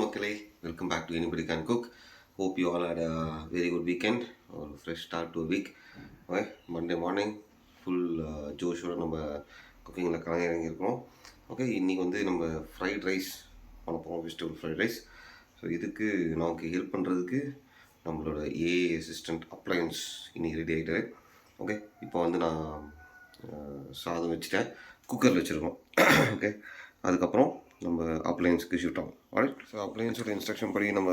மக்களே, welcome back to anybody can cook. Hope you all had a very good weekend, ஒரு fresh start to week. Okay, Monday morning full ஜோஷோட நம்ம குக்கிங்கில் கலந்துறங்கியிருக்கிறோம். Okay, இன்றைக்கி வந்து நம்ம ஃப்ரைட் ரைஸ் பண்ண போகிறோம், வெஜிடபிள் ஃப்ரைட் ரைஸ். ஸோ இதுக்கு நமக்கு ஹெல்ப் பண்ணுறதுக்கு நம்மளோட ஏஐ அசிஸ்டண்ட் அப்ளையன்ஸ் இன்றைக்கி ரெடி ஆகிட்டாரு. ஓகே, இப்போ வந்து நான் சாதம் வச்சுட்டேன், குக்கரில் வச்சுருக்கோம். ஓகே, அதுக்கப்புறம் நம்ம அப்ளையன்ஸுக்கு ஷிஃப்ட் ஆகும். ஆல்ரைட், ஸோ அப்ளையன்ஸோட இன்ஸ்ட்ரக்ஷன் படி நம்ம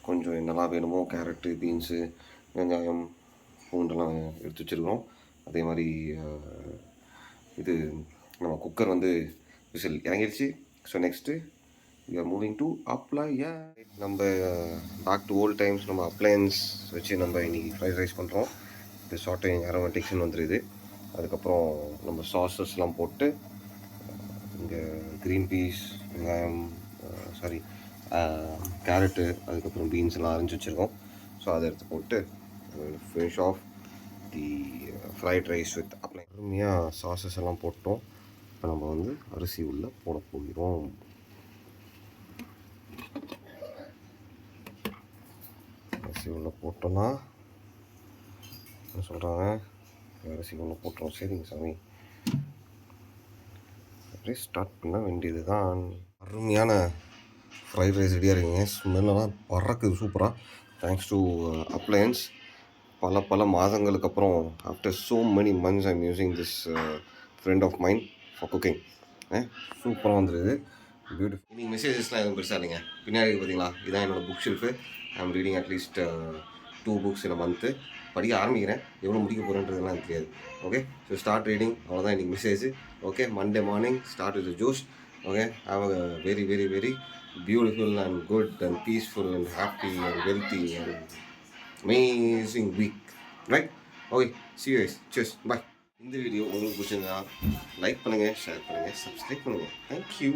கொஞ்சம் என்னெல்லாம் வேணுமோ கேரட்டு, பீன்ஸு, வெங்காயம், பூண்டெல்லாம் எடுத்து வச்சுருக்கோம். அதே மாதிரி இது நம்ம குக்கர் வந்து விசில் இறங்கிடுச்சு. So next we are moving to apply. நம்ம பேக் டு ஓல்ட் டைம்ஸ், நம்ம அப்ளையன்ஸ் வச்சு நம்ம இன்றைக்கி ஃப்ரைட் ரைஸ் பண்ணுறோம். இது சாட்டிங் அரோமேட்டிக்ஸ்னு வந்துடுது. அதுக்கப்புறம் நம்ம சாஸஸ்லாம் போட்டு இங்கே க்ரீன் பீஸ், வெங்காயம், கேரட்டு, அதுக்கப்புறம் பீன்ஸ் எல்லாம் அரைஞ்சி வச்சுருக்கோம். ஸோ அதை எடுத்து போட்டு finish off the fried rice with apply. அருமையாக சாஸஸ் எல்லாம் போட்டோம். இப்போ நம்ம வந்து அரிசி உள்ளே போட போகிறோம். அரிசி உள்ளே போட்டோன்னா என்ன சொல்கிறாங்க, அரிசி உள்ளே போட்டோம். சரிங்க சாமி, அப்படியே ஸ்டார்ட் பண்ண வேண்டியது தான். அருமையான ஃப்ரைட் ரைஸ் ரெடியாக இருக்குங்க. ஸ்மெல்லாம் பறக்குது சூப்பராக. Thanks to appliance. பல மாதங்களுக்கு அப்புறம் after so many months I'm using this friend of mind for cooking. சூப்பராக வந்துடுது, பியூட்டிஃபுல். இன்றைக்கி மெசேஜஸ்லாம் எதுவும் பெருசாக இல்லைங்க. பின்னாடி பார்த்தீங்களா, இதான் என்னோடய book shelf. I am reading at least 2 books in a month. படிக்க ஆரம்பிக்கிறேன், எவ்வளோ முடிக்க போகிறேன்றதுலாம் எனக்கு தெரியாது. ஓகே, ஸோ ஸ்டார்ட் ரீடிங், அவ்வளோதான் இன்றைக்கி message. Okay, Monday morning start with Josh. Okay, have a very very very beautiful and good and peaceful and happy and wealthy and amazing week, right? Okay, see you guys, cheers, bye. இந்த video உங்களுக்கு பிடிச்சிருந்தா like பண்ணுங்கள், share பண்ணுங்கள், subscribe பண்ணுங்கள். Thank you.